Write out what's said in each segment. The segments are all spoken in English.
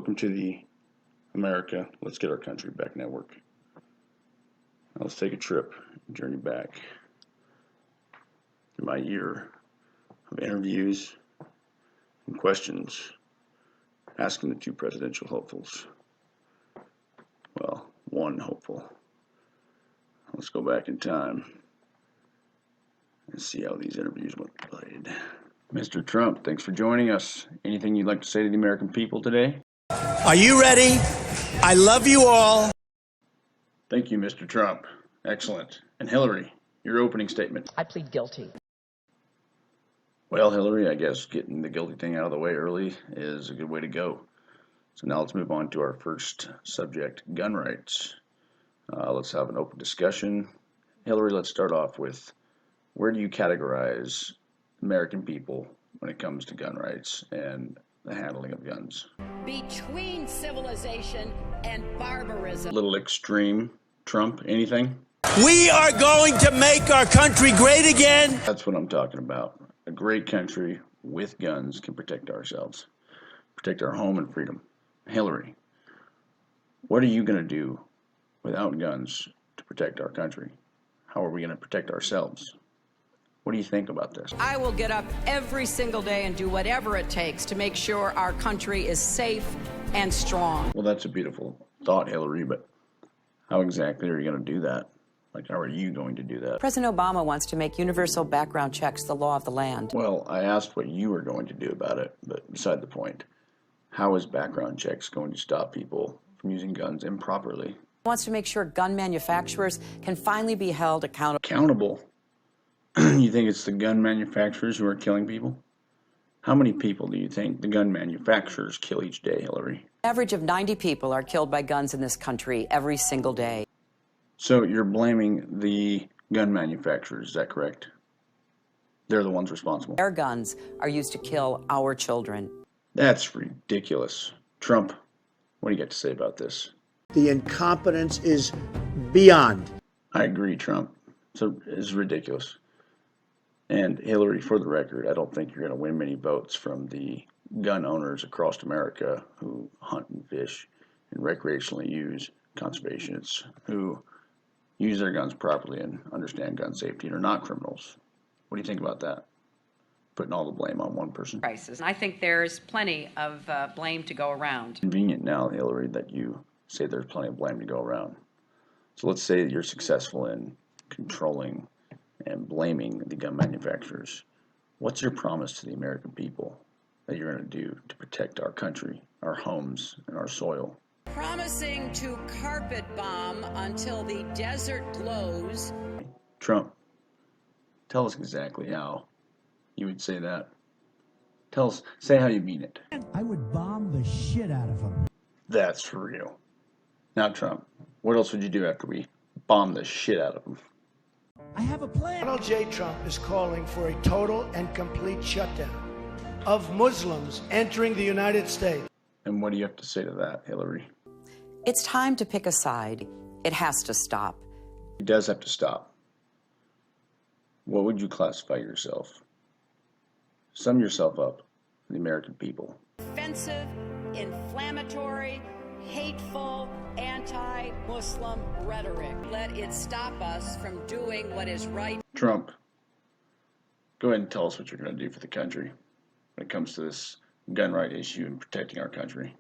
Welcome to the America Let's Get Our Country Back Network. Now let's take a trip, journey back through my year of interviews and questions asking the two presidential hopefuls. Well, one hopeful. Let's go back in time and see how these interviews went played. Mr. Trump, thanks for joining us. Anything you'd like to say to the American people today? Are you ready? I love you all. Thank you, Mr. Trump. Excellent. And Hillary, your opening statement. I plead guilty. Well, Hillary, I guess getting the guilty thing out of the way early is a good way to go. So now let's move on to our first subject, gun rights. Let's have an open discussion. Hillary, let's start off with, where do you categorize American people when it comes to gun rights and the handling of guns? Between civilization and barbarism. A little extreme. Trump, anything? We are going to make our country great again. That's what I'm talking about. A great country with guns can protect ourselves, protect our home and freedom. Hillary, what are you going to do without guns to protect our country? How are we going to protect ourselves? What do you think about this? I will get up every single day and do whatever it takes to make sure our country is safe and strong. Well, that's a beautiful thought, Hillary, but how exactly are you going to do that? Like, how are you going to do that? President Obama wants to make universal background checks the law of the land. Well, I asked what you were going to do about it, but beside the point, how is background checks going to stop people from using guns improperly? He wants to make sure gun manufacturers can finally be held accountable. Accountable? You think it's the gun manufacturers who are killing people? How many people do you think the gun manufacturers kill each day, Hillary? An average of 90 people are killed by guns in this country every single day. So you're blaming the gun manufacturers, is that correct? They're the ones responsible. Their guns are used to kill our children. That's ridiculous. Trump, what do you got to say about this? The incompetence is beyond. I agree, Trump. So it's ridiculous. And Hillary, for the record, I don't think you're going to win many votes from the gun owners across America who hunt and fish and recreationally use conservationists who use their guns properly and understand gun safety and are not criminals. What do you think about that? Putting all the blame on one person. Crisis. I think there's plenty of blame to go around. Convenient now, Hillary, that you say there's plenty of blame to go around. So let's say that you're successful in controlling and blaming the gun manufacturers. What's your promise to the American people that you're going to do to protect our country, our homes, and our soil? Promising to carpet bomb until the desert glows. Trump, tell us exactly how you would say that. Tell us, say how you mean it. I would bomb the shit out of them. That's for real. Now, Trump, what else would you do after we bomb the shit out of them? I have a plan. Donald J. Trump is calling for a total and complete shutdown of Muslims entering the United States. And what do you have to say to that, Hillary? It's time to pick a side. It has to stop. It does have to stop. What would you classify yourself? Sum yourself up for the American people. Offensive, inflammatory, hateful, anti-Muslim rhetoric. Let it stop us from doing what is right. Trump, go ahead and tell us what you're going to do for the country when it comes to this gun right issue and protecting our country.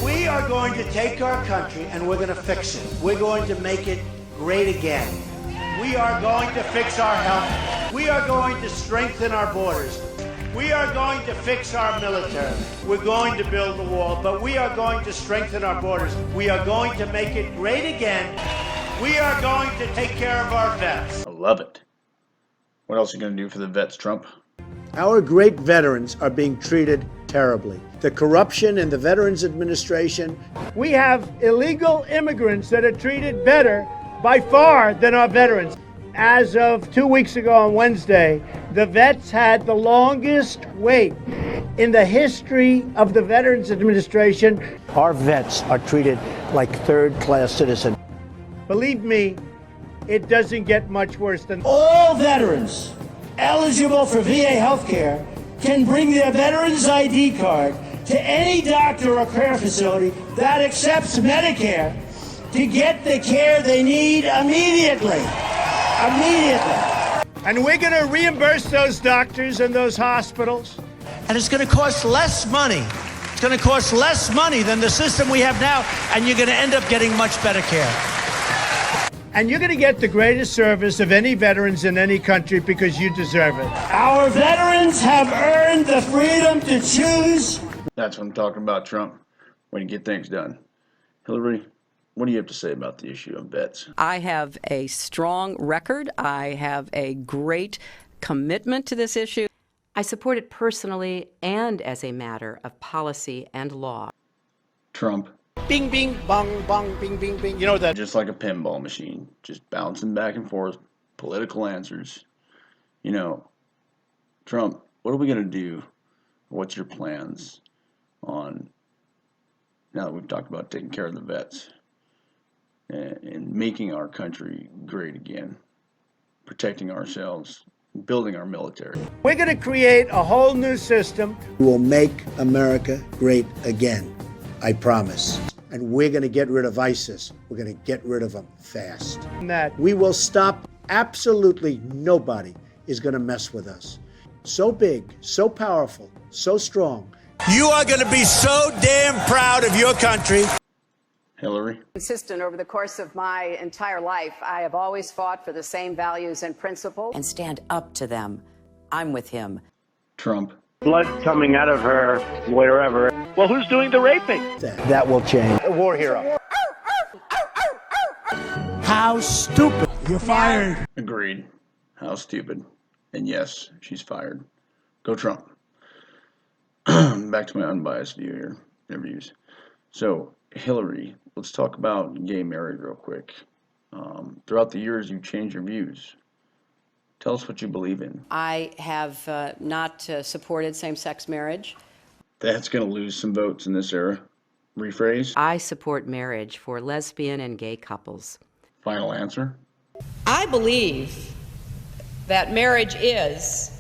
We are going to take our country and we're going to fix it. We're going to make it great again. We are going to fix our health. We are going to strengthen our borders. We are going to fix our military. We're going to build the wall, but we are going to strengthen our borders. We are going to make it great again. We are going to take care of our vets. I love it. What else are you going to do for the vets, Trump? Our great veterans are being treated terribly. The corruption in the Veterans Administration. We have illegal immigrants that are treated better by far than our veterans. As of 2 weeks ago on Wednesday, the vets had the longest wait in the history of the Veterans Administration. Our vets are treated like third-class citizens. Believe me, it doesn't get much worse than All veterans eligible for VA health care can bring their veterans ID card to any doctor or care facility that accepts Medicare to get the care they need immediately. Immediately. And we're going to reimburse those doctors and those hospitals. And it's going to cost less money. It's going to cost less money than the system we have now, and you're going to end up getting much better care. And you're going to get the greatest service of any veterans in any country because you deserve it. Our veterans have earned the freedom to choose. That's what I'm talking about, Trump. Way to get things done. Hillary, what do you have to say about the issue of vets? I have a strong record. I have a great commitment to this issue. I support it personally and as a matter of policy and law. Trump. Bing, bing, bong, bong, bing, bing, bing. You know that. Just like a pinball machine, just bouncing back and forth, political answers. You know, Trump, what are we going to do? What's your plans on, now that we've talked about taking care of the vets and making our country great again, protecting ourselves, building our military? We're going to create a whole new system. We will make America great again. I promise. And we're going to get rid of ISIS. We're going to get rid of them fast. That We will stop. Absolutely nobody is going to mess with us. So big, so powerful, so strong. You are going to be so damn proud of your country. Hillary? Consistent over the course of my entire life, I have always fought for the same values and principles. And stand up to them. I'm with him. Trump? blood coming out of her wherever. Well, who's doing the raping? That will change. A war hero. How stupid. You're fired. Agreed. How stupid. And yes, she's fired. Go Trump. Back to my unbiased view here. Their views. So, Hillary, let's talk about gay marriage real quick. Throughout the years, you've changed your views. Tell us what you believe in. I have not supported same-sex marriage. That's going to lose some votes in this era. Rephrase. I support marriage for lesbian and gay couples. Final answer. I believe that marriage is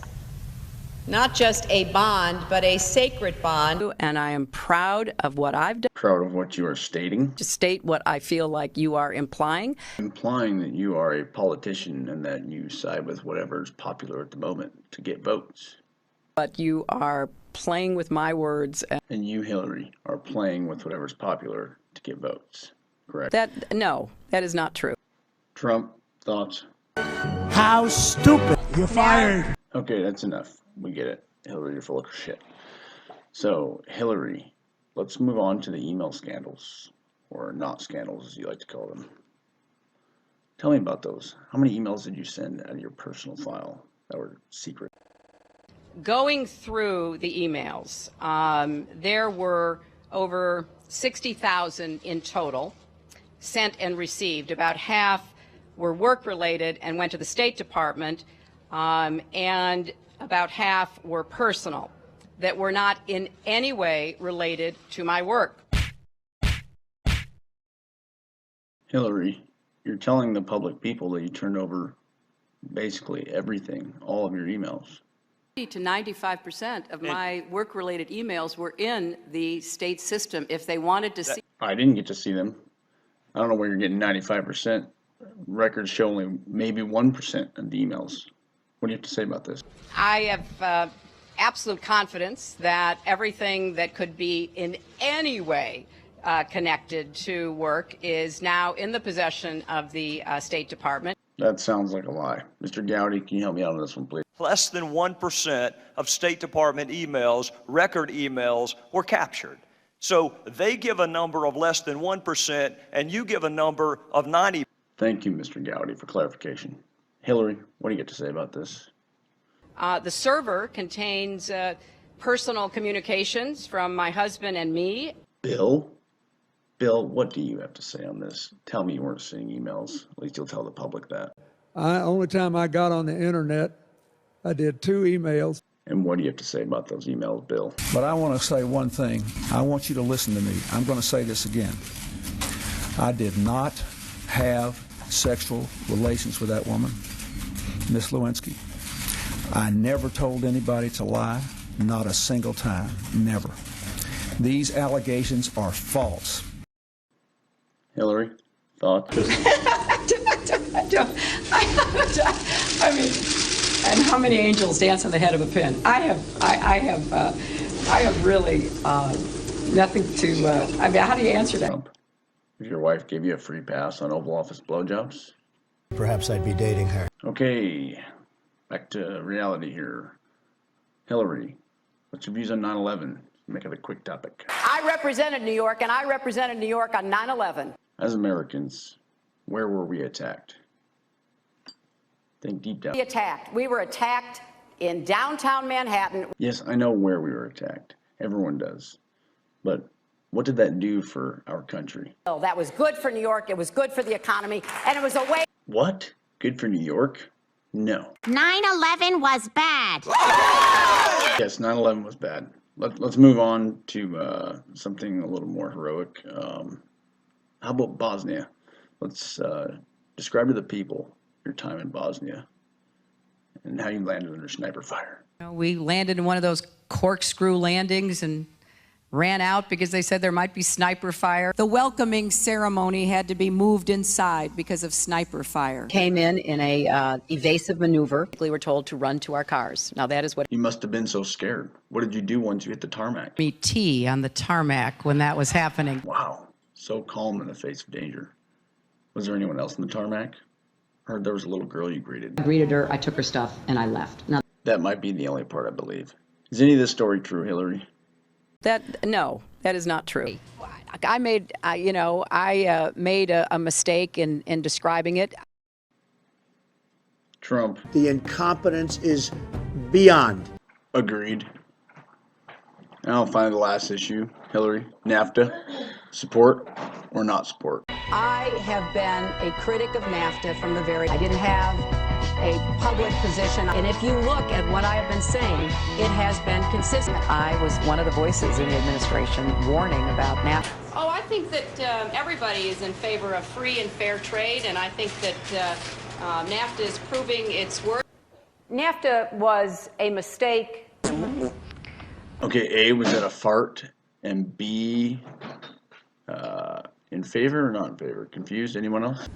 not just a bond, but a sacred bond. And I am proud of what I've done. Proud of what you are stating. To state what I feel like you are implying. Implying that you are a politician and that you side with whatever is popular at the moment to get votes. But you are playing with my words. And you, Hillary, are playing with whatever's popular to get votes. Correct? No, that is not true. Trump, thoughts? How stupid. You're fired. Okay, that's enough. We get it. Hillary, you're full of shit. So, Hillary, let's move on to the email scandals, or not scandals as you like to call them. Tell me about those. How many emails did you send out of your personal file that were secret? Going through the emails, there were over 60,000 in total sent and received. About half were work-related and went to the State Department, and about half were personal, that were not in any way related to my work. Hillary, you're telling the public people that you turned over basically everything, all of your emails. To 95% of my work-related emails were in the state system. If they wanted to see, I didn't get to see them. I don't know where you're getting 95%. Records show only maybe 1% of the emails. What do you have to say about this? I have absolute confidence that everything that could be in any way connected to work is now in the possession of the State Department. That sounds like a lie. Mr. Gowdy, can you help me out on this one, please? Less than 1% of State Department emails, record emails, were captured. So they give a number of less than 1%, and you give a number of 90%. Thank you, Mr. Gowdy, for clarification. Hillary, what do you get to say about this? The server contains personal communications from my husband and me. Bill? Bill, what do you have to say on this? Tell me you weren't seeing emails. At least you'll tell the public that. Only time I got on the internet, I did 2 emails. And what do you have to say about those emails, Bill? But I want to say one thing. I want you to listen to me. I'm going to say this again. I did not have sexual relations with that woman, Miss Lewinsky. I never told anybody to lie, not a single time, never. These allegations are false. Hillary, thoughts? I mean, and how many angels dance on the head of a pin? I have really nothing to. I mean, how do you answer that? Trump, if your wife gave you a free pass on Oval Office blowjobs? Perhaps I'd be dating her. Okay, back to reality here. Hillary, what's your views on 9/11? Make it a quick topic. I represented New York, and I represented New York on 9/11. As Americans, where were we attacked? Think deep down. We were attacked in downtown Manhattan. Yes, I know where we were attacked. Everyone does. But what did that do for our country? That was good for New York. It was good for the economy, and it was a way. What? Good for New York? No. 9/11 was bad. Yes, 9/11 was bad. Let's move on to something a little more heroic. How about Bosnia? Let's describe to the people your time in Bosnia and how you landed under sniper fire. We landed in one of those corkscrew landings and ran out because they said there might be sniper fire. The welcoming ceremony had to be moved inside because of sniper fire. Came in a evasive maneuver. We were told to run to our cars. Now that is what. You must have been so scared. What did you do once you hit the tarmac? Me tea on the tarmac when that was happening. Wow, so calm in the face of danger. Was there anyone else in the tarmac? Heard there was a little girl you greeted. I greeted her, I took her stuff, and I left. Now, That might be the only part I believe. Is any of this story true, Hillary? no, that is not true. I made, made a mistake in describing it. Trump. The incompetence is beyond. Agreed. Now finally the last issue, Hillary. NAFTA. Support or not support? I have been a critic of NAFTA from the very. I didn't have a public position. And if you look at what I have been saying, it has been consistent. I was one of the voices in the administration warning about NAFTA. Oh, I think that everybody is in favor of free and fair trade, and I think that NAFTA is proving its worth. NAFTA was a mistake. Okay, A, was that a fart? And B, in favor or not in favor? Confused? Anyone else?